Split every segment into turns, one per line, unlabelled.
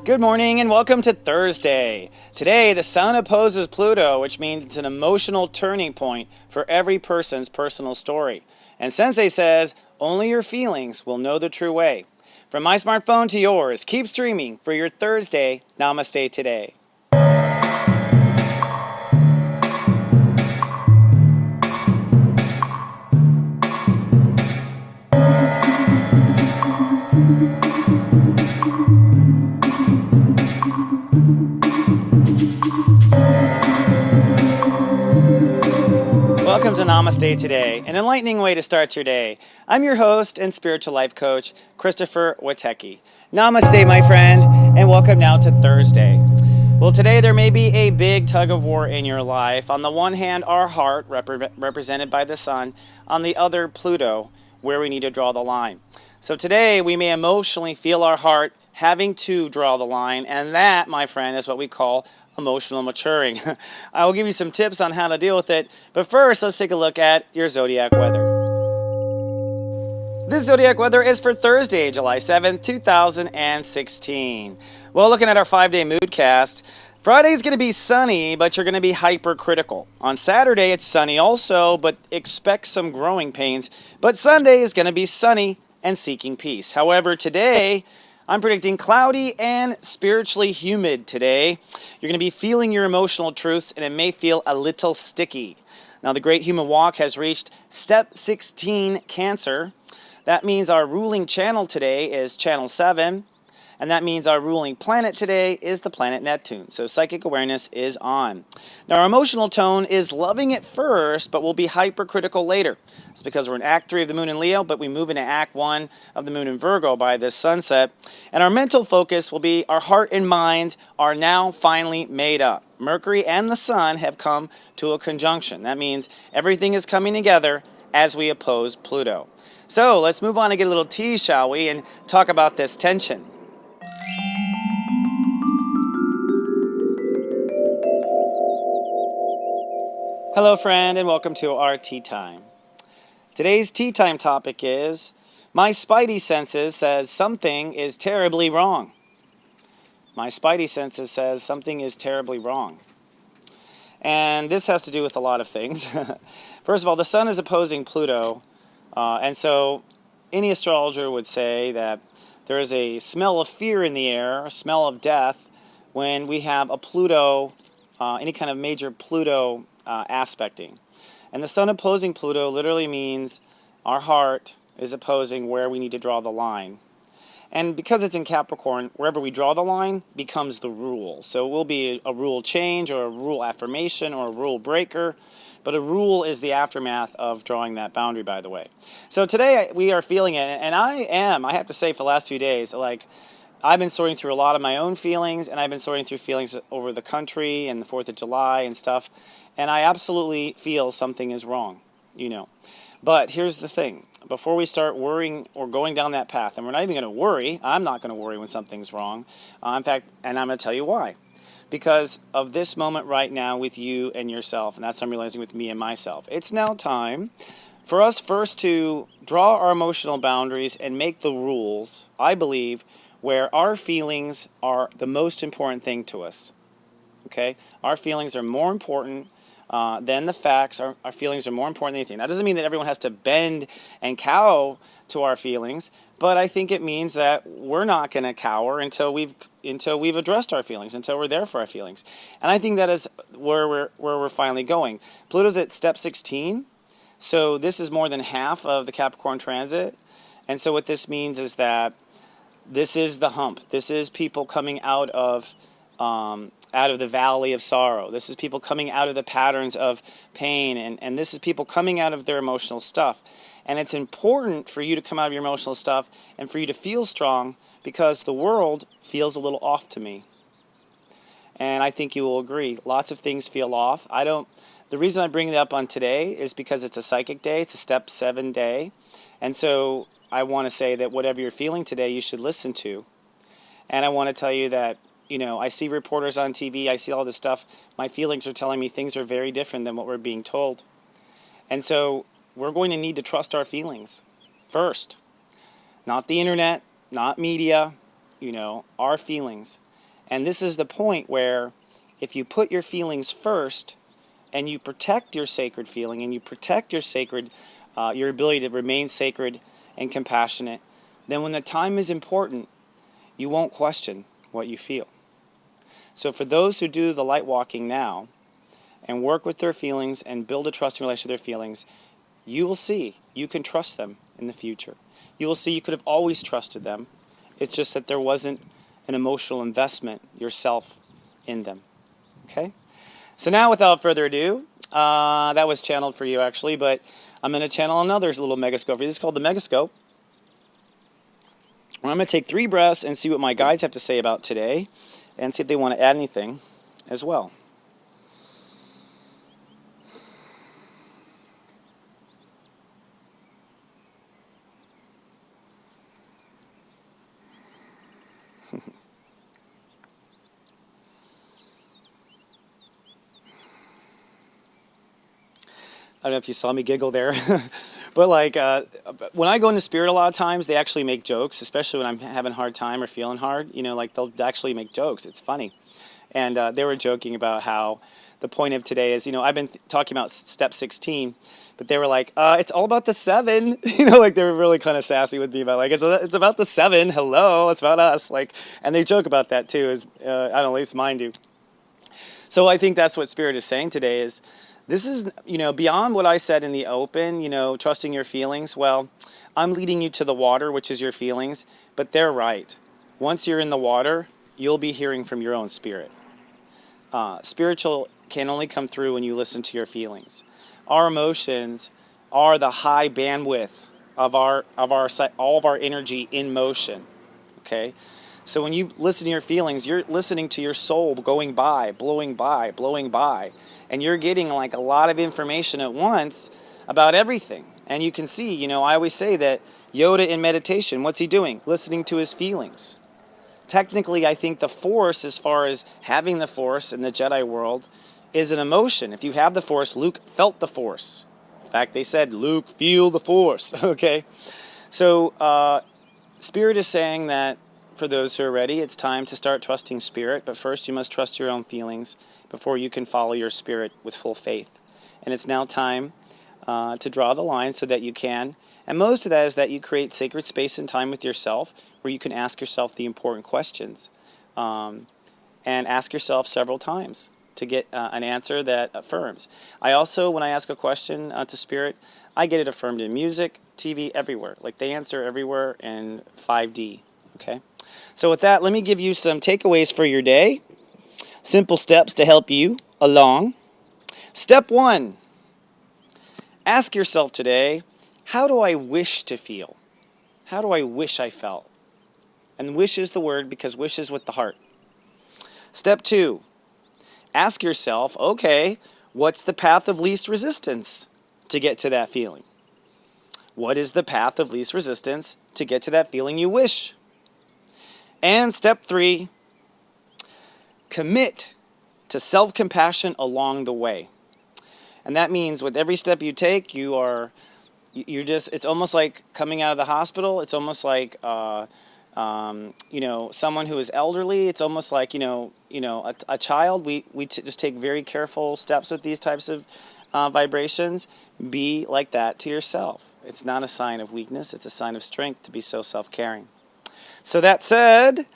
Good morning and welcome to Thursday. Today, the Sun opposes Pluto, which means it's an emotional turning point for every person's personal story. And Sensei says, only your feelings will know the true way. From my smartphone to yours, keep streaming for your Thursday Namaste today. Welcome to Namaste today, an enlightening way to start your day. I'm your host and spiritual life coach, Christopher Witecki. Namaste, my friend, and welcome now to Thursday. Well, today there may be a big tug of war in your life. On the one hand, our heart, represented by the sun. On the other, Pluto, where we need to draw the line. So today we may emotionally feel our heart having to draw the line, and that, my friend, is what we call emotional maturing. I will give you some tips on how to deal with it, but first let's take a look at your zodiac weather. This zodiac weather is for Thursday, July 7th, 2016. Well, looking at our 5-day moodcast, Friday is going to be sunny, but you're going to be hypercritical. On Saturday, it's sunny also, but expect some growing pains. But Sunday is going to be sunny and seeking peace. However, today, I'm predicting cloudy and spiritually humid today. You're going to be feeling your emotional truths, and it may feel a little sticky. Now, the Great Human Walk has reached step 16, Cancer. That means our ruling channel today is channel 7, and that means our ruling planet today is the planet Neptune. So psychic awareness is on. Now, our emotional tone is loving at first, but we'll be hypercritical later. It's because we're in Act 3 of the Moon in Leo, but we move into Act 1 of the Moon in Virgo by this sunset. And our mental focus will be our heart and mind are now finally made up. Mercury and the Sun have come to a conjunction. That means everything is coming together as we oppose Pluto. So let's move on and get a little tea, shall we, and talk about this tension. Hello, friend, and welcome to our tea time. Today's tea time topic is, my spidey senses says something is terribly wrong. My spidey senses says something is terribly wrong. And this has to do with a lot of things. First of all, the Sun is opposing Pluto, and so any astrologer would say that there is a smell of fear in the air, a smell of death, when we have a Pluto, any kind of major Pluto aspecting. And the Sun opposing Pluto literally means our heart is opposing where we need to draw the line. And because it's in Capricorn, wherever we draw the line becomes the rule. So it will be a rule change or a rule affirmation or a rule breaker. But a rule is the aftermath of drawing that boundary, by the way. So today we are feeling it, and I have to say, for the last few days, like, I've been sorting through a lot of my own feelings, and I've been sorting through feelings over the country and the 4th of July and stuff, and I absolutely feel something is wrong, But here's the thing. Before we start worrying or going down that path, and we're not even going to worry, I'm not going to worry when something's wrong. In fact, and I'm going to tell you why. Because of this moment right now with you and yourself, and that's what I'm realizing with me and myself. It's now time for us first to draw our emotional boundaries and make the rules, I believe, where our feelings are the most important thing to us. Okay? Our feelings are more important than the facts. Our feelings are more important than anything. That doesn't mean that everyone has to bend and cow to our feelings, but I think it means that we're not going to cower until we've addressed our feelings, until we're there for our feelings. And I think that is where we're finally going. Pluto's at step 16, so this is more than half of the Capricorn transit. And so what this means is that this is the hump. This is people coming out of the valley of sorrow. This is people coming out of the patterns of pain, and this is people coming out of their emotional stuff. And it's important for you to come out of your emotional stuff and for you to feel strong, because the world feels a little off to me. And I think you will agree. Lots of things feel off. The reason I bring it up on today is because it's a psychic day. It's a step 7 day. And so I want to say that whatever you're feeling today, you should listen to. And I want to tell you that, I see reporters on TV. I see all this stuff. My feelings are telling me things are very different than what we're being told. And so we're going to need to trust our feelings first. Not the internet, not media, our feelings. And this is the point where if you put your feelings first and you protect your sacred feeling and you protect your sacred, your ability to remain sacred and compassionate, then when the time is important, you won't question what you feel. So for those who do the light walking now and work with their feelings and build a trusting relationship with their feelings, you will see you can trust them in the future. You will see you could have always trusted them. It's just that there wasn't an emotional investment yourself in them. Okay? So now, without further ado, that was channeled for you actually, but I'm going to channel another little megascope for you. This is called the megascope. I'm going to take 3 breaths and see what my guides have to say about today and see if they want to add anything as well. I don't know if you saw me giggle there, but like when I go into spirit a lot of times, they actually make jokes, especially when I'm having a hard time or feeling hard, you know, like they'll actually make jokes. It's funny. And they were joking about how the point of today is, you know, I've been talking about step 16, but they were like, it's all about the 7, you know, like they were really kind of sassy with me about like, it's about the 7, hello, it's about us. Like, and they joke about that too, as I don't know, at least mine do. So I think that's what Spirit is saying today is, this is, you know, beyond what I said in the open, you know, trusting your feelings. Well, I'm leading you to the water, which is your feelings, but they're right. Once you're in the water, you'll be hearing from your own spirit. Spiritual can only come through when you listen to your feelings. Our emotions are the high bandwidth of all of our energy in motion. Okay? So when you listen to your feelings, you're listening to your soul going by, blowing by, blowing by. And you're getting like a lot of information at once about everything. And you can see, you know, I always say that Yoda in meditation, what's he doing? Listening to his feelings. Technically, I think the Force, as far as having the Force in the Jedi world, is an emotion. If you have the Force, Luke felt the Force. In fact, they said, Luke, feel the Force. Okay? So, Spirit is saying that for those who are ready, it's time to start trusting Spirit. But first, you must trust your own feelings before you can follow your spirit with full faith. And it's now time to draw the line so that you can. And most of that is that you create sacred space and time with yourself where you can ask yourself the important questions. And ask yourself several times to get an answer that affirms. I also, when I ask a question to Spirit, I get it affirmed in music, TV, everywhere. Like they answer everywhere in 5D. Okay? So with that, let me give you some takeaways for your day. Simple steps to help you along. Step 1. Ask yourself today, how do I wish to feel? How do I wish I felt? And wish is the word because wish is with the heart. Step 2. Ask yourself, okay, what's the path of least resistance to get to that feeling? What is the path of least resistance to get to that feeling you wish? And step 3. Commit to self-compassion along the way. And that means with every step you take, you're just, it's almost like coming out of the hospital. It's almost like, you know, someone who is elderly. It's almost like, a child. We just take very careful steps with these types of vibrations. Be like that to yourself. It's not a sign of weakness. It's a sign of strength to be so self-caring. So that said,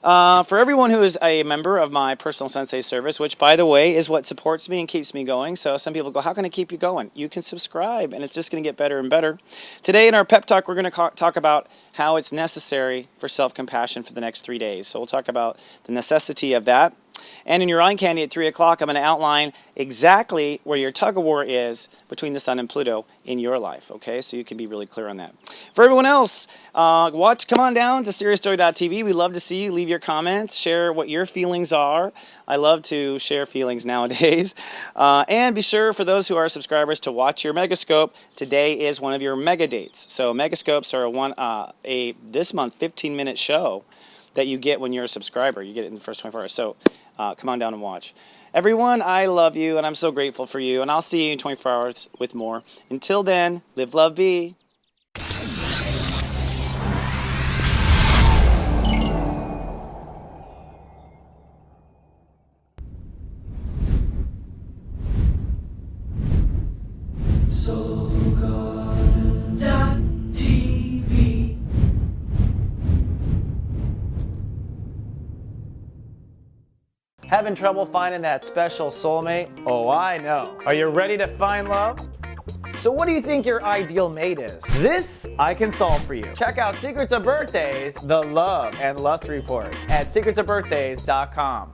for everyone who is a member of my personal Sensei service, which, by the way, is what supports me and keeps me going. So some people go, how can I keep you going? You can subscribe, and it's just going to get better and better. Today in our pep talk, we're going to talk about how it's necessary for self-compassion for the next 3 days. So we'll talk about the necessity of that. And in your eye candy at 3 o'clock, I'm going to outline exactly where your tug-of-war is between the Sun and Pluto in your life, okay? So you can be really clear on that. For everyone else, come on down to SeriouStory.tv. We love to see you. Leave your comments. Share what your feelings are. I love to share feelings nowadays. And be sure, for those who are subscribers, to watch your Megascope. Today is one of your mega dates. So Megascopes are this month 15-minute show that you get when you're a subscriber. You get it in the first 24 hours. So come on down and watch. Everyone, I love you, and I'm so grateful for you. And I'll see you in 24 hours with more. Until then, live, love, be. Having trouble finding that special soulmate? Oh, I know. Are you ready to find love? So what do you think your ideal mate is? This I can solve for you. Check out Secrets of Birthdays, the Love and Lust Report at secretsofbirthdays.com.